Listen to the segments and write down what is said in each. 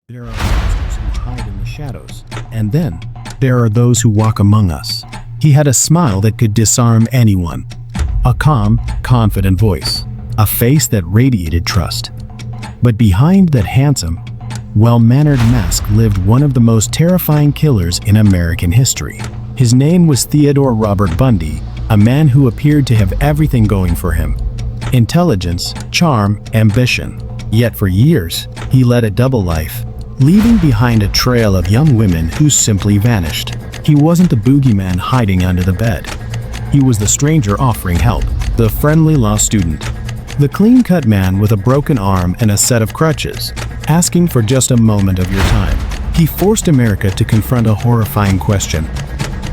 There are monsters who hide in the shadows, and then there are those who walk among us. He had a smile that could disarm anyone, a calm, confident voice, a face that radiated trust. But behind that handsome, well-mannered mask lived one of the most terrifying killers in American history. His name was Theodore Robert Bundy, a man who appeared to have everything going for him: intelligence, charm, ambition. Yet for years, he led a double life, leaving behind a trail of young women who simply vanished. He wasn't the boogeyman hiding under the bed. He was the stranger offering help, the friendly law student, the clean-cut man with a broken arm and a set of crutches, asking for just a moment of your time. He forced America to confront a horrifying question: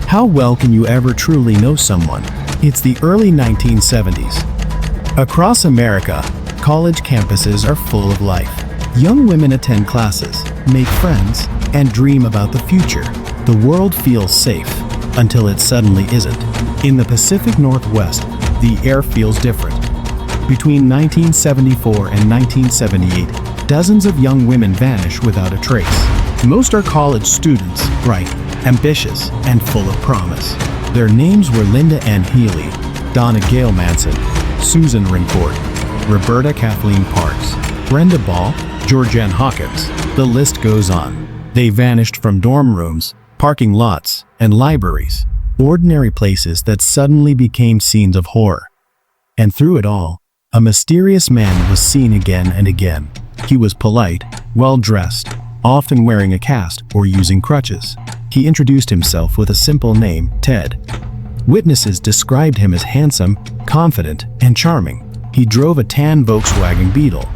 how well can you ever truly know someone? It's the early 1970s. Across America, college campuses are full of life. Young women attend classes, make friends, and dream about the future. The world feels safe until it suddenly isn't. In the Pacific Northwest, the air feels different. Between 1974 and 1978, dozens of young women vanish without a trace. Most are college students, bright, ambitious, and full of promise. Their names were Linda Ann Healy, Donna Gail Manson, Susan Rincourt, Roberta Kathleen Parks, Brenda Ball, Georgianne Hawkins. The list goes on. They vanished from dorm rooms, parking lots, and libraries, ordinary places that suddenly became scenes of horror. And through it all, a mysterious man was seen again and again. He was polite, well-dressed, often wearing a cast or using crutches. He introduced himself with a simple name, Ted. Witnesses described him as handsome, confident, and charming. He drove a tan Volkswagen Beetle,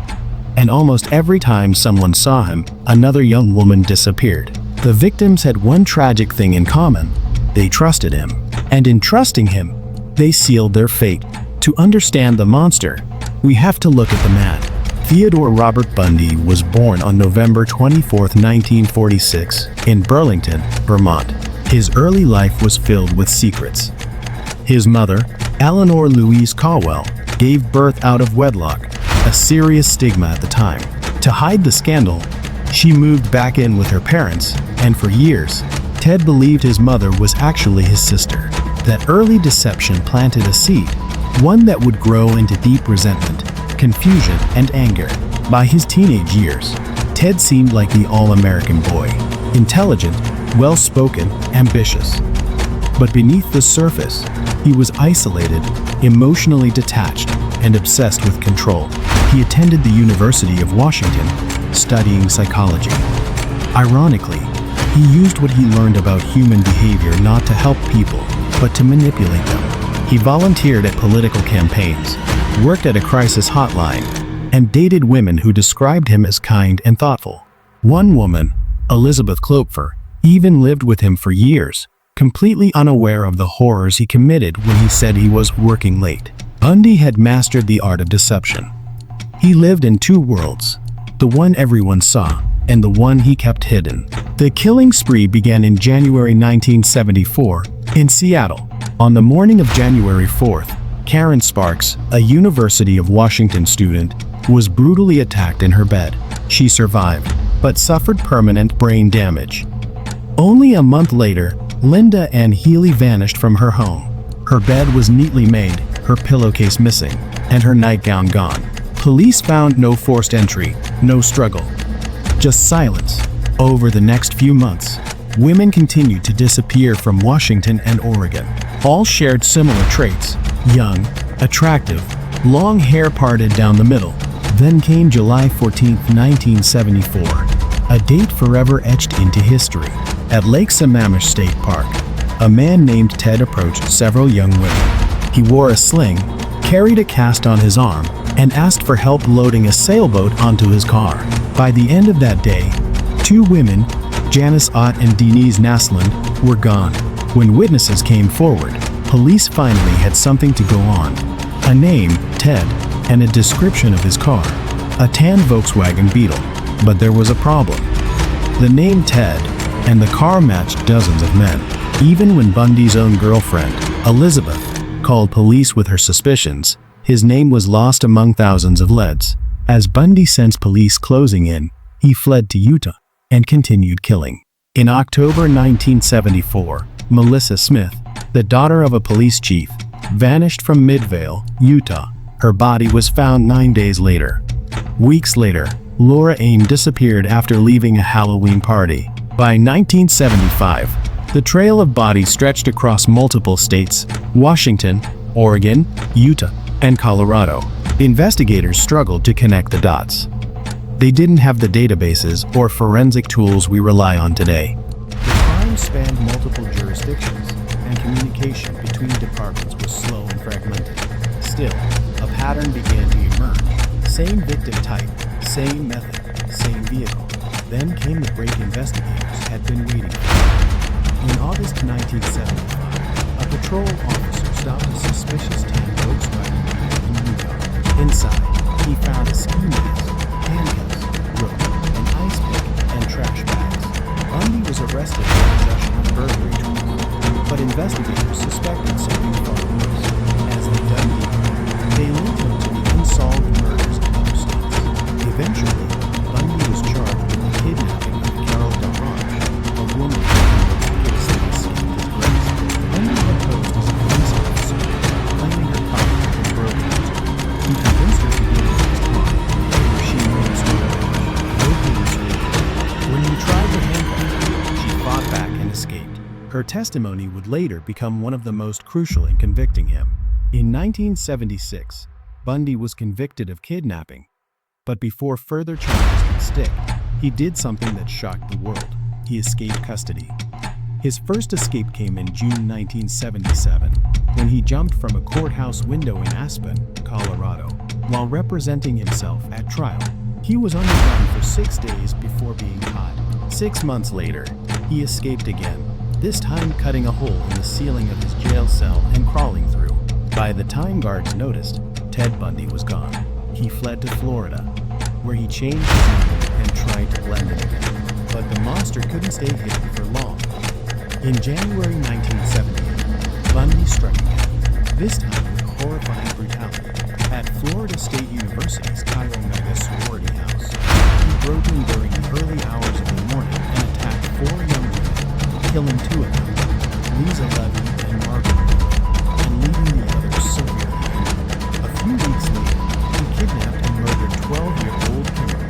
and almost every time someone saw him, another young woman disappeared. The victims had one tragic thing in common: they trusted him. And in trusting him, they sealed their fate. To understand the monster, we have to look at the man. Theodore Robert Bundy was born on November 24, 1946, in Burlington, Vermont. His early life was filled with secrets. His mother, Eleanor Louise Caldwell, gave birth out of wedlock, a serious stigma at the time. To hide the scandal, she moved back in with her parents, and for years, Ted believed his mother was actually his sister. That early deception planted a seed, one that would grow into deep resentment, confusion, and anger. By his teenage years, Ted seemed like the all-American boy, intelligent, well-spoken, ambitious. But beneath the surface, he was isolated, emotionally detached, and obsessed with control. He attended the University of Washington, studying psychology. Ironically, he used what he learned about human behavior not to help people, but to manipulate them. He volunteered at political campaigns, worked at a crisis hotline, and dated women who described him as kind and thoughtful. One woman, Elizabeth Klopfer, even lived with him for years, completely unaware of the horrors he committed when he said he was working late. Bundy had mastered the art of deception. He lived in two worlds, the one everyone saw and the one he kept hidden. The killing spree began in January 1974 in Seattle. On the morning of January 4th, Karen Sparks, a University of Washington student, was brutally attacked in her bed. She survived, but suffered permanent brain damage. Only a month later, Linda Ann Healy vanished from her home. Her bed was neatly made, her pillowcase missing, and her nightgown gone. Police found no forced entry, no struggle, just silence. Over the next few months, women continued to disappear from Washington and Oregon. All shared similar traits: young, attractive, long hair parted down the middle. Then came July 14, 1974, a date forever etched into history. At Lake Sammamish State Park, a man named Ted approached several young women. He wore a sling, carried a cast on his arm, and asked for help loading a sailboat onto his car. By the end of that day, two women, Janice Ott and Denise Naslund, were gone. When witnesses came forward, police finally had something to go on: a name, Ted, and a description of his car, a tan Volkswagen Beetle. But there was a problem. The name Ted and the car matched dozens of men. Even when Bundy's own girlfriend, Elizabeth, called police with her suspicions, his name was lost among thousands of leads. As Bundy sensed police closing in, he fled to Utah. and continued killing. In October 1974, Melissa Smith, the daughter of a police chief, vanished from Midvale, Utah. Her body was found 9 days later. Weeks later, Laura Aim disappeared after leaving a Halloween party. By 1975, the trail of bodies stretched across multiple states: Washington, Oregon, Utah, and Colorado. Investigators struggled to connect the dots. They didn't have the databases or forensic tools we rely on today. The crime spanned multiple jurisdictions, and communication between departments was slow and fragmented. Still, a pattern began to emerge. Same victim type, same method, same vehicle. Then came the break investigators had been waiting for. In August 1975, a patrol officer stopped a suspicious tan Volkswagen in Utah. Inside, he found a ski mask, handcuffs, rope, an ice pick, and trash bags. Bundy was arrested for possession of burglary tools, but investigators suspected something far worse. As they dug deeper, they linked him to the unsolved murders in other states. Eventually, Bundy was charged with the kidnapping of Carol Delange, a woman who miraculously escaped his grasp. Bundy had posed as a police officer, claiming her power and broken into. He convinced her to give him his car, where she made sweet When he tried to handcuff her, she fought back and escaped. Her testimony would later become one of the most crucial in convicting him. In 1976, Bundy was convicted of kidnapping, but before further charges could stick, he did something that shocked the world. He escaped custody. His first escape came in June 1977, when he jumped from a courthouse window in Aspen, Colorado, while representing himself at trial. He was on the run for 6 days before being caught. 6 months later, he escaped again, this time cutting a hole in the ceiling of his jail cell and crawling through. By the time guards noticed, Ted Bundy was gone. He fled to Florida, where he changed his name and tried to blend in again. But the monster couldn't stay hidden for long. In January 1978, Bundy struck again, this time with horrifying brutality, at Florida State University's Chi Omega sorority house. He broke in during the early hours of the morning and attacked 4 young women, killing 2 of them, Lisa Levy and Margaret, and leaving the others severely injured. A few weeks later, he kidnapped and murdered 12-year-old Kimberly.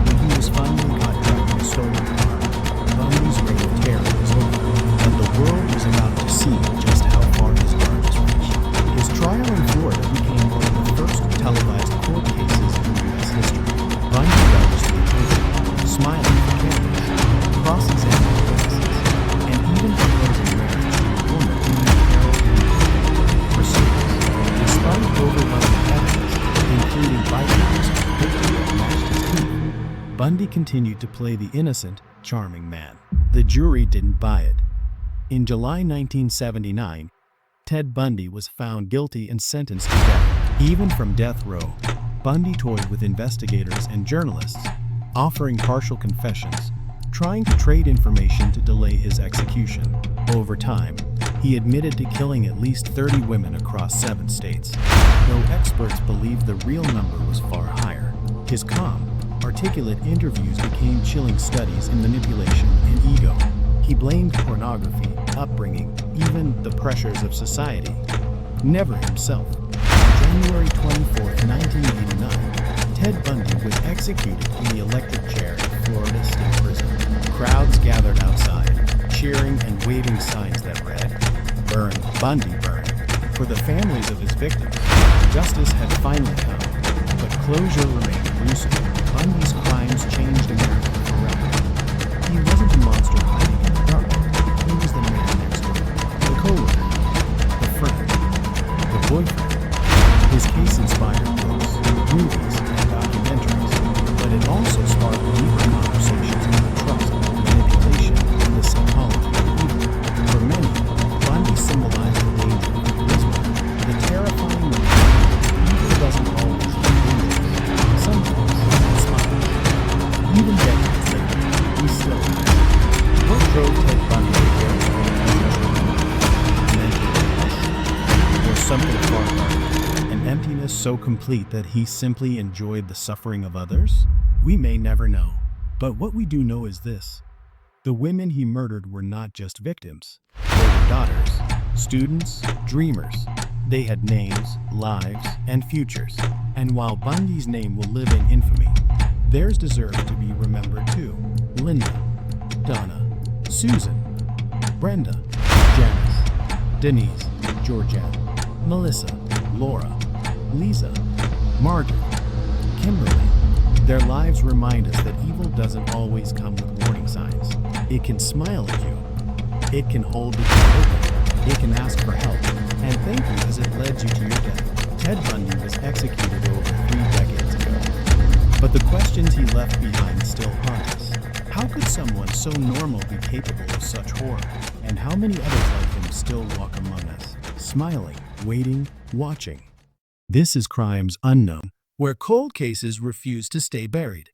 When he was finally caught driving a stolen car, Bundy's reign of terror was over, and the world was about to see just how far his charges reached. His trial in Florida became one of the first televised court cases in U.S. history. Bundy relished the occasion, smiling for cameras, cross-examining witnesses, and even proposing marriage to a woman who knew Carol proceedings. Despite overwhelming evidence, including bystanders and pictures that matched his teeth, Bundy continued to play the innocent, charming man. The jury didn't buy it. In July 1979, Ted Bundy was found guilty and sentenced to death. Even from death row, Bundy toyed with investigators and journalists, offering partial confessions, trying to trade information to delay his execution. Over time, he admitted to killing at least 30 women across 7 states, though experts believe the real number was far higher. His calm, articulate interviews became chilling studies in manipulation and ego. He blamed pornography, upbringing, even the pressures of society. Never himself. On January 24, 1989, Ted Bundy was executed in the electric chair at Florida State Prison. Crowds gathered outside, cheering and waving signs that read, "Burn, Bundy, burn." For the families of his victims, justice had finally come, but closure remained gruesome. Bundy's crimes changed America forever. He wasn't a monster hiding in the dark. He was the man next door, the co-worker, the friend, the boyfriend. His case inspired books, movies, and documentaries, but it also sparked deeper conversations about trust, manipulation, and the psychology of evil. For many, Bundy symbolized the danger of charisma, the terrifying reality. Evil doesn't always look dangerous. Sometimes it smiles. Even decades later, we still ask, what drove Ted Bundy to carry on as mental illness? Or something far darker? An emptiness so complete that he simply enjoyed the suffering of others? We may never know. But what we do know is this: the women he murdered were not just victims. They were daughters, students, dreamers. They had names, lives, and futures. And while Bundy's name will live in infamy, theirs deserve to be remembered too. Linda, Donna, Susan, Brenda, Janice, Denise, Georgette, Melissa, Laura, Lisa, Margaret, Kimberly. Their lives remind us that evil doesn't always come with warning signs. It can smile at you. It can hold the door open. It can ask for help and thank you as it led you to your death. Ted Bundy was executed over 3 decades ago. But the questions he left behind still haunt us. How could someone so normal be capable of such horror? And how many others like him still walk among us, smiling, waiting, watching? This is Crimes Unknown, where cold cases refuse to stay buried.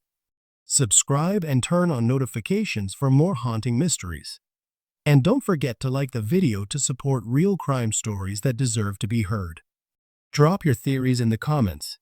Subscribe and turn on notifications for more haunting mysteries. And don't forget to like the video to support real crime stories that deserve to be heard. Drop your theories in the comments.